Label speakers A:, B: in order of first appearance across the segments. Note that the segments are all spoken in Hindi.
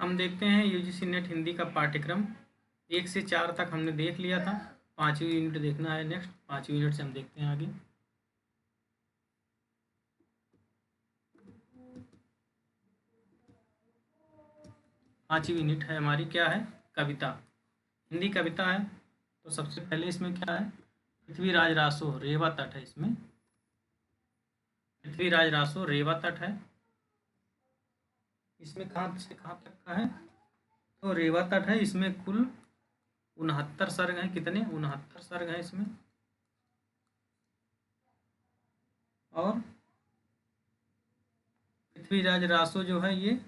A: हम देखते हैं यूजीसी नेट हिंदी का पाठ्यक्रम 1 से 4 तक हमने देख लिया था। 5वीं यूनिट देखना है नेक्स्ट। 5वीं यूनिट से हम देखते हैं आगे। पाँचवीं यूनिट है हमारी, क्या है? कविता, हिंदी कविता है। तो सबसे पहले इसमें क्या है? पृथ्वीराज रासो रेवा तट है। इसमें पृथ्वीराज रासो रेवा तट है। इसमें कहाँ से कहाँ तक का है? तो रेवा तट है। इसमें कुल 69 सर्ग हैं। कितने? 69 सर्ग हैं इसमें। और पृथ्वीराज रासो जो है ये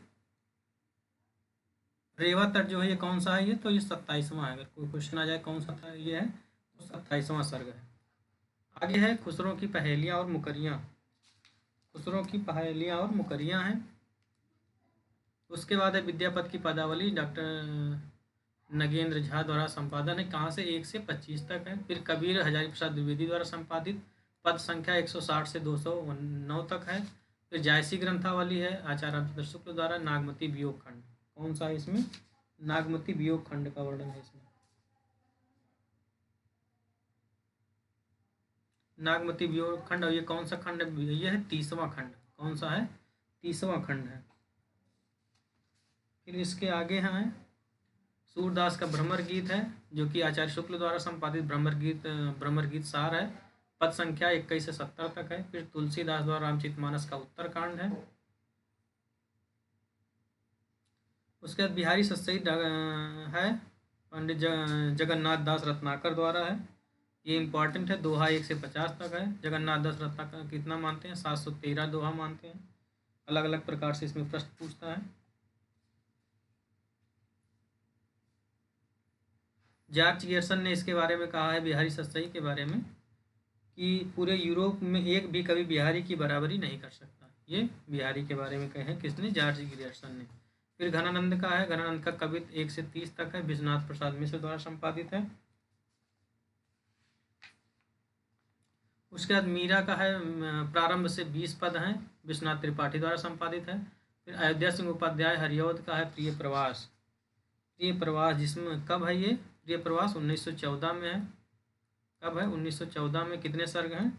A: रेवा तट जो है ये कौन सा है? ये तो ये 27वां है। अगर कोई क्वेश्चन आ जाए कौन सा था ये है, तो 27वां सर्ग है। आगे है खुसरो की पहेलियाँ और मुकरियाँ। खुसरो की पहेलियाँ और मुकरियाँ हैं। उसके बाद है विद्यापति की पदावली, डॉक्टर नगेंद्र झा द्वारा संपादन है। कहाँ से? 1 से 25 तक है। फिर कबीर हजारी प्रसाद द्विवेदी द्वारा संपादित, पद संख्या 160 से 209 तक है। फिर जायसी ग्रंथावली है आचार्य रामचंद्र शुक्ल द्वारा। नागमती वियोग खंड कौन सा है इसमें? नागमती वियोग खंड का वर्णन है इसमें। नागमती वियोग खंड। और ये कौन सा खंड है? ये है 30वां खंड। कौन सा है? 30वां खंड है। फिर इसके आगे हैं सूरदास का भ्रमर गीत है, जो कि आचार्य शुक्ल द्वारा संपादित भ्रमर गीत सार है। पद संख्या 21 से 70 तक है। फिर तुलसीदास द्वारा रामचरितमानस का उत्तरकांड है। उसके बाद बिहारी सतसई है, पंडित जगन्नाथ दास रत्नाकर द्वारा है। ये इम्पॉर्टेंट है। दोहा 1 से 50 तक है। जगन्नाथ दास रत्नाकर कितना मानते हैं? 713 दोहा मानते हैं। अलग अलग प्रकार से इसमें प्रश्न पूछता है। जॉर्ज गियर्सन ने इसके बारे में कहा है, बिहारी सतसई के बारे में, कि पूरे यूरोप में एक भी कवि बिहारी की बराबरी नहीं कर सकता। ये बिहारी के बारे में कहे हैं। किसने? जॉर्ज गियर्सन ने। फिर घनानंद का है। घनानंद का कवित्व 1 से 30 तक है। विश्वनाथ प्रसाद मिश्र द्वारा संपादित है। उसके बाद मीरा का है, प्रारंभ से 20 पद हैं। विश्वनाथ त्रिपाठी द्वारा संपादित है। फिर अयोध्या सिंह उपाध्याय हरिऔध का है प्रिय प्रवास। प्रिय प्रवास जिसमें कब है ये? प्रिय प्रवास 1914 में है। कब है? 1914 में। कितने सर्ग हैं?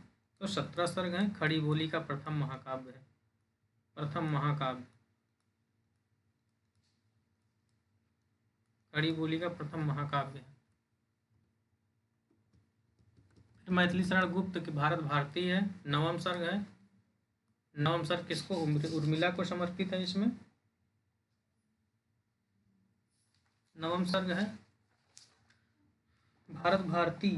A: तो 17 सर्ग हैं। खड़ी बोली का प्रथम महाकाव्य है। प्रथम महाकाव्य खड़ी बोली का प्रथम महाकाव्य है। फिर मैथिली शरण गुप्त की भारत भारती है। 9वां सर्ग है। 9वां सर्ग किसको? उर्मिला को समर्पित है। इसमें 9वां सर्ग है। भारत भारती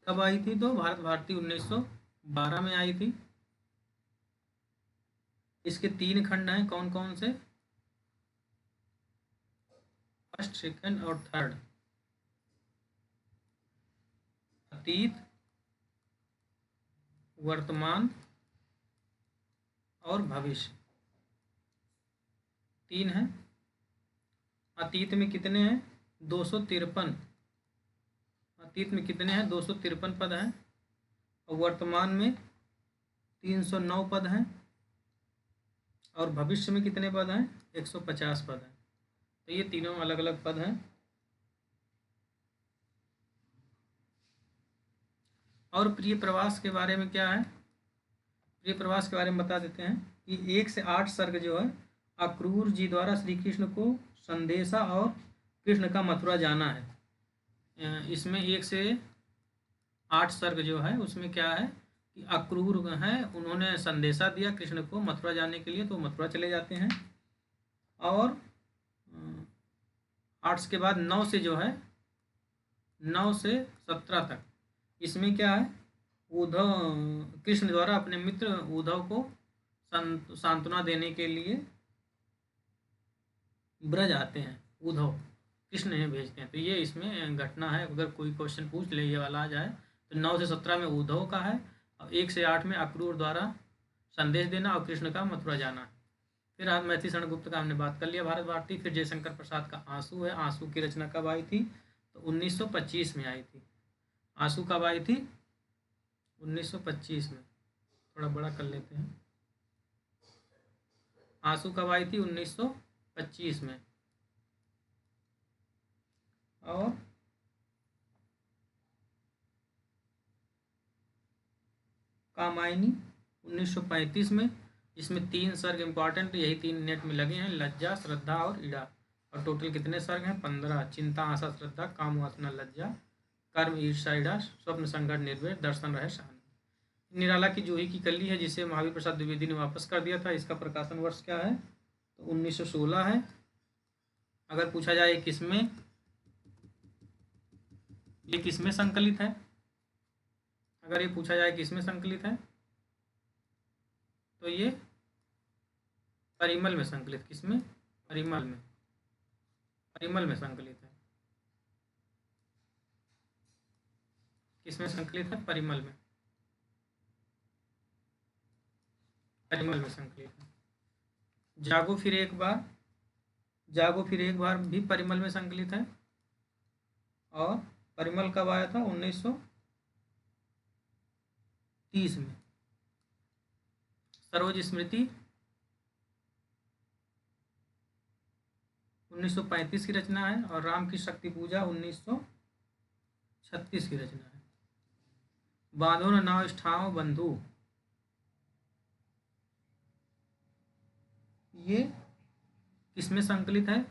A: कब आई थी? तो भारत भारती 1912 में आई थी। इसके 3 खंड हैं। कौन कौन से? फर्स्ट, सेकंड और थर्ड। अतीत, वर्तमान और भविष्य, 3 हैं। अतीत में कितने हैं? 253। अतीत में कितने हैं? 253 पद हैं। और वर्तमान में 309 पद हैं। और भविष्य में कितने पद हैं? 150 पद हैं। तो ये तीनों अलग अलग पद हैं। और प्रिय प्रवास के बारे में क्या है? प्रिय प्रवास के बारे में बता देते हैं कि 1 से 8 सर्ग जो है अक्रूर जी द्वारा श्री कृष्ण को संदेशा और कृष्ण का मथुरा जाना है। इसमें 1 से 8 सर्ग जो है उसमें क्या है कि अक्रूर है, उन्होंने संदेशा दिया कृष्ण को मथुरा जाने के लिए, तो मथुरा चले जाते हैं। और 8 के बाद 9 से जो है 9 से 17 तक इसमें क्या है? उद्धव, कृष्ण द्वारा अपने मित्र उद्धव को सांत्वना देने के लिए ब्रज आते हैं। उद्धव कृष्ण ने भेजते हैं। तो ये इसमें घटना है। अगर कोई क्वेश्चन पूछ ले ये वाला आ जाए तो 9 से 17 में उद्धव का है। और 1 से 8 में अक्रूर द्वारा संदेश देना और कृष्ण का मथुरा जाना। फिर आज मैथिली शरण गुप्त का हमने बात कर लिया, भारत भारती। फिर जयशंकर प्रसाद का आंसू है। आंसू की रचना कब आई थी? तो 1925 में आई थी। आंसू कब आई थी? 1925 में। थोड़ा बड़ा कर लेते हैं। आंसू कब आई थी? 25 में, और कामायनी 1935 में, जिसमें 3 सर्ग इंपॉर्टेंट, यही 3 नेट में लगे हैं, लज्जा, श्रद्धा और ईड़ा। और टोटल कितने सर्ग हैं? 15। चिंता, आशा, श्रद्धा, काम, वासना, लज्जा, कर्म, ईर्षा, ईड़ा, स्वप्न, संघर्ष, निर्वेद, दर्शन, रहस्य, आनंद। निराला की जूही की कली है, जिसे महावीर प्रसाद द्विवेदी ने वापस कर दिया था। इसका प्रकाशन वर्ष क्या है? तो 1916 है। अगर पूछा जाए किसमें, ये किसमें संकलित है, अगर ये पूछा जाए किसमें संकलित है, तो ये परिमल में संकलित। किसमें? परिमल में, परिमल में संकलित है। किसमें संकलित है? परिमल में, परिमल में संकलित है। जागो फिर एक बार, जागो फिर एक बार भी परिमल में संकलित है। और परिमल कब आया था? 1930 में। सरोज स्मृति 1935 की रचना है। और राम की शक्ति पूजा 1936 की रचना है। बांधो न नाव ठाव बंधु, ये किसमें संकलित है?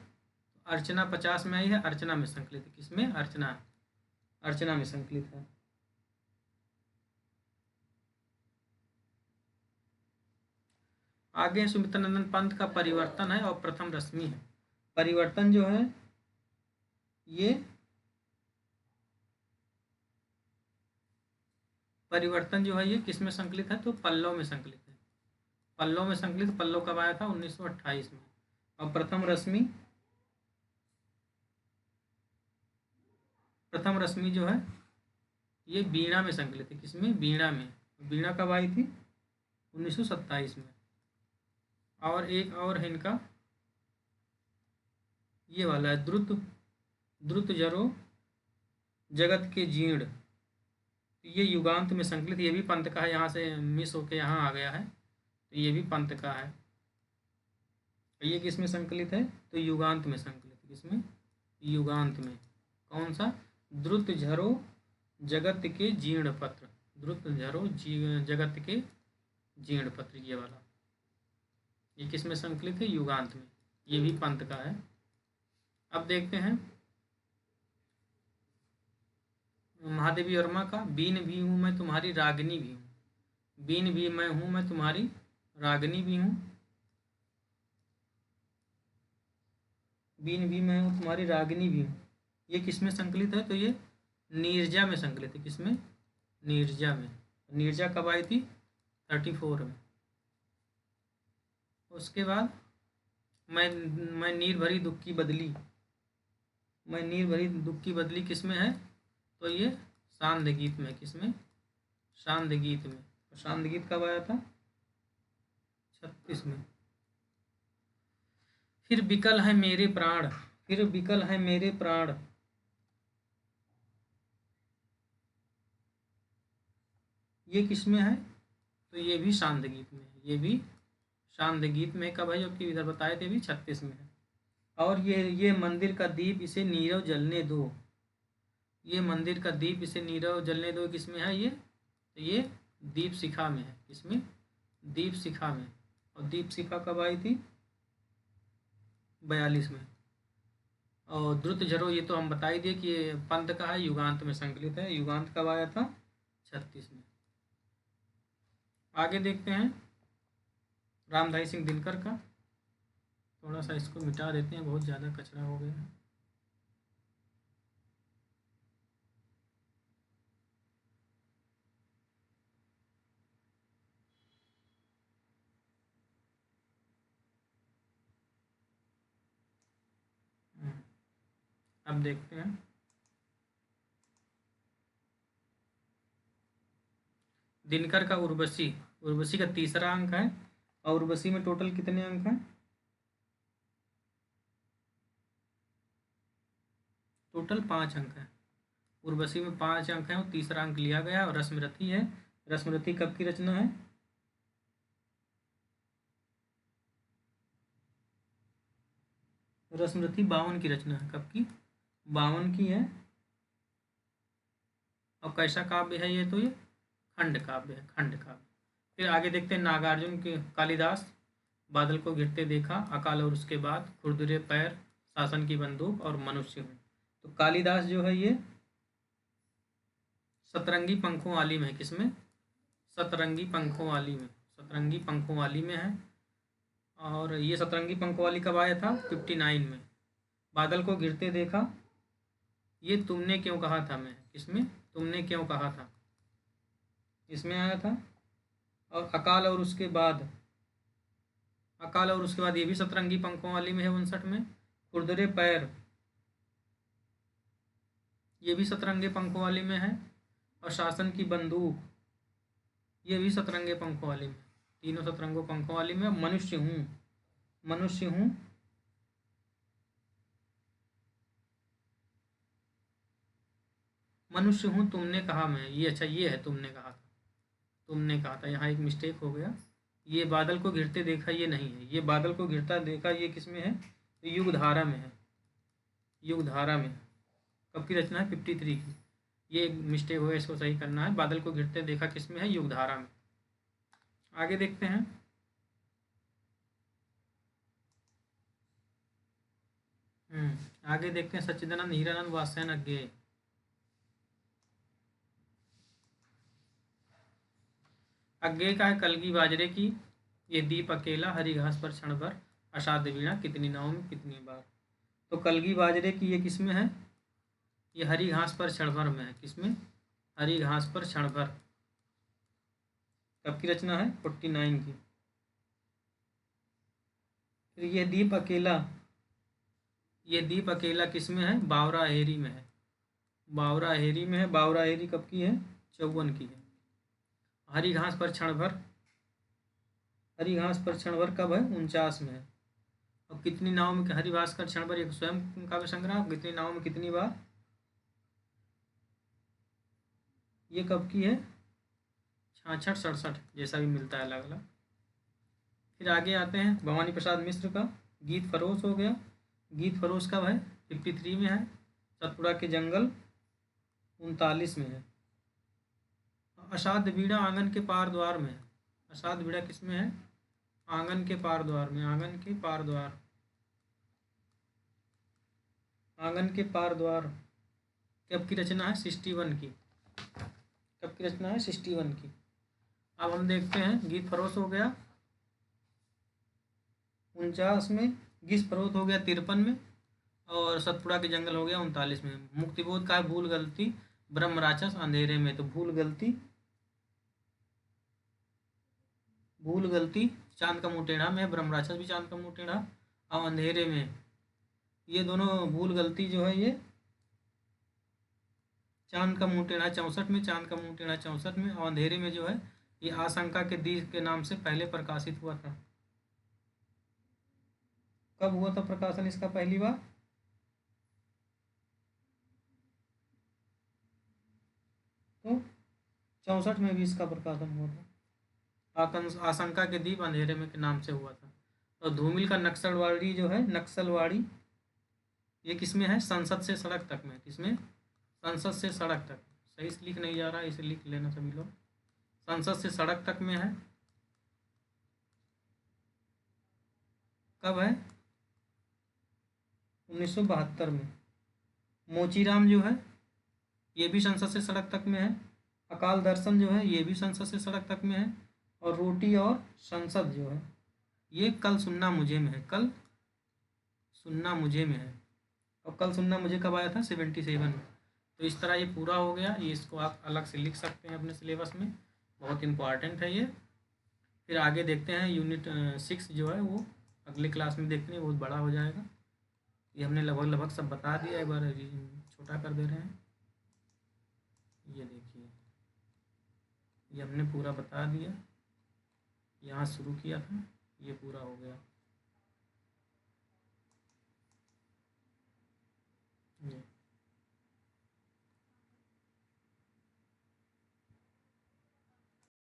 A: अर्चना 50 में आई है, अर्चना में संकलित है। किसमें? अर्चना, अर्चना में संकलित है। आगे सुमित्रानंद पंत का परिवर्तन है और प्रथम रश्मि है। परिवर्तन जो है ये, परिवर्तन जो है ये किसमें संकलित है? तो पल्लव में संकलित है। पल्लव में संकलित। पल्लव कब आया था? 1928 में। और प्रथम रश्मि, प्रथम रश्मि जो है ये वीणा में संकलित है। किसमें? वीणा में। वीणा कब आई थी? 1927 में। और एक और है इनका, ये वाला है, द्रुत, द्रुत जरो जगत के जीर्ण, ये युगांत में संकलित। ये भी पंत का है, यहाँ से मिस होके यहाँ आ गया है, तो ये भी पंत का है। ये किसमें संकलित है? तो युगांत में संकलित। किसमें? युगांत में। कौन सा? द्रुत झरो जगत के जीर्ण पत्र, द्रुत झरो जगत के जीर्ण पत्र, ये वाला, ये किसमें संकलित है? युगांत में। ये भी पंत का है। अब देखते हैं महादेवी वर्मा का, बीन भी हूँ मैं तुम्हारी रागिनी भी हूँ। बीन भी मैं हूँ, मैं तुम्हारी रागिनी भी हूँ। बीन भी मैं हूँ, तुम्हारी रागिनी भी हूँ, ये किसमें संकलित है? तो ये नीरजा में संकलित है। किसमें? नीरजा में। नीरजा कब आई थी? 34 में। उसके बाद मैं नीर भरी दुख की बदली, मैं नीर भरी दुख की बदली किसमें है? तो ये शांत गीत में। किसमें? शांत गीत में। शांत गीत कब आया था? 36 में। फिर बिकल है मेरे प्राण, फिर बिकल है मेरे प्राण, ये किसमें है? तो ये भी शांत गीत में है। ये भी शांत गीत में कब है? जो कि इधर बताए थे भी 36 में है। और ये मंदिर का दीप इसे नीरव जलने दो, ये मंदिर का दीप इसे नीरव जलने दो किसमें है? ये, तो ये दीप शिखा में है। किसमें? दीप शिखा में। और दीप शिखा कब आई थी? 42 में। और द्रुत झरो ये तो हम बता ही दिए कि ये पंत का है, युगांत में संकलित है। युगांत कब आया था? 36 में। आगे देखते हैं रामधारी सिंह दिनकर का। थोड़ा सा इसको मिटा देते हैं, बहुत ज़्यादा कचरा हो गया है। अब देखते हैं दिनकर का उर्वशी। उर्वशी का तीसरा अंक है। और उर्वशी में टोटल कितने अंक हैं? टोटल 5 अंक हैं। उर्वशी में 5 अंक हैं और तीसरा अंक लिया गया। और रश्मिरथी है। रश्मिरथी कब की रचना है? रसमरथी 52 की रचना है। कब की? 52 की है। और कैसा काव्य है ये? तो ये खंड काव्य है, खंड काव्य। फिर आगे देखते हैं नागार्जुन के कालिदास, बादल को गिरते देखा, अकाल और उसके बाद, खुरदुरे पैर, शासन की बंदूक और मनुष्य हूँ। तो कालिदास जो है ये सतरंगी पंखों वाली में है। किसमें? सतरंगी पंखों वाली में, सतरंगी पंखों वाली में है। और ये सतरंगी पंखों वाली कब आया था? 59 में। बादल को गिरते देखा, ये तुमने क्यों कहा था मैं, किसमें? तुमने क्यों कहा था, इसमें आया था। और अकाल और उसके बाद, अकाल और उसके बाद ये भी सतरंगी पंखों वाली में है 59 में। खुरदरे पैर, ये भी सतरंगे पंखों वाली में है। और शासन की बंदूक, ये भी सतरंगे पंखों वाली में। तीनों सतरंगों पंखों वाली में। मनुष्य हूँ, मनुष्य हूँ, मनुष्य हूँ तुमने कहा मैं, ये अच्छा ये है तुमने कहा था, तुमने कहा था। यहाँ एक मिस्टेक हो गया। ये बादल को गिरते देखा ये नहीं है, ये बादल को गिरता देखा ये किसमें है? तो युगधारा में है, युगधारा में। कब की रचना है? 53 की। ये एक मिस्टेक हो गया, इसको सही करना है। बादल को गिरते देखा किसमें है? युगधारा में। आगे देखते हैं। आगे देखते हैं सच्चिदानंद हीरानंद वात्स्यायन अज्ञेय। अज्ञेय का है कलगी बाजरे की, ये दीप अकेला, हरी घास पर क्षण भर, अषाढ़ वीणा, कितनी नाव में कितनी बार। तो कलगी बाजरे की ये किसमें है? ये हरी घास पर क्षण भर में है। किसमें? हरी घास पर क्षण भर। कब की रचना है? 49 की। फिर ये दीप अकेला, ये दीप अकेला किसमें है? बावरा हेरी में है, बावरा हेरी में है। बावरा हेरी कब की है? 54 की है। हरी घास पर क्षण भर, हरी घास पर क्षण भर कब है? 49 में है। और कितनी नाव में, हरी घास का क्षण भर एक स्वयं काव्य संग्रह, कितनी नाव में कितनी बार, ये कब की है? 66 67, जैसा भी मिलता है अलग अलग। फिर आगे आते हैं भवानी प्रसाद मिश्र का गीत फरोश हो गया। गीत फरोश कब है? 53 में है। सतपुड़ा के जंगल 39 में है। अषाढ़ बीड़ा आंगन के पार द्वार में है। अषाढ़ बीड़ा किस में है? आंगन के पार द्वार में, आंगन के पार द्वार, आंगन के पार द्वार। कब की रचना है? 61 की। कब की रचना है? 61 की। अब हम देखते हैं गीत फरोश हो गया 49 में, गीत फरोश हो गया 53 में, और सतपुड़ा के जंगल हो गया 39 में। मुक्तिबोध का है भूल गलती, ब्रह्म राक्षस अंधेरे में। तो भूल गलती, भूल गलती चांद का मुंह टेढ़ा में, ब्रह्म राक्षस भी चांद का मुंह टेढ़ा, और अंधेरे में, ये दोनों भूल गलती जो है ये चांद का मुंह टेढ़ा 64 में, चांद का मुंह टेढ़ा 64 में, और अंधेरे में जो है ये आशंका के दीप के नाम से पहले प्रकाशित हुआ था। कब हुआ था प्रकाशन इसका पहली बार? तो 64 में भी इसका प्रकाशन हुआ था। आशंका के दीप अंधेरे में के नाम से हुआ था। और धूमिल का नक्सलवाड़ी जो है, नक्सलवाड़ी, ये किसमें है? संसद से सड़क तक में। किसमें? संसद से सड़क तक। सही से लिख नहीं जा रहा, इसे लिख लेना सभी लोग। संसद से सड़क तक में है। कब है? 1972 में। मोचीराम जो है ये भी संसद से सड़क तक में है। अकाल दर्शन जो है ये भी संसद से सड़क तक में है। और रोटी और संसद जो है ये कल सुनना मुझे में है, कल सुनना मुझे में है। और कल सुनना मुझे कब आया था? 77 में। तो इस तरह ये पूरा हो गया। ये इसको आप अलग से लिख सकते हैं अपने सिलेबस में, बहुत इम्पॉर्टेंट है ये। फिर आगे देखते हैं यूनिट 6 जो है वो अगले क्लास में देखते हैं, बहुत बड़ा हो जाएगा। ये हमने लगभग लगभग सब बता दिया, एक बार छोटा कर दे रहे हैं। ये देखिए ये हमने पूरा बता दिया, यहाँ शुरू किया था, ये पूरा हो गया।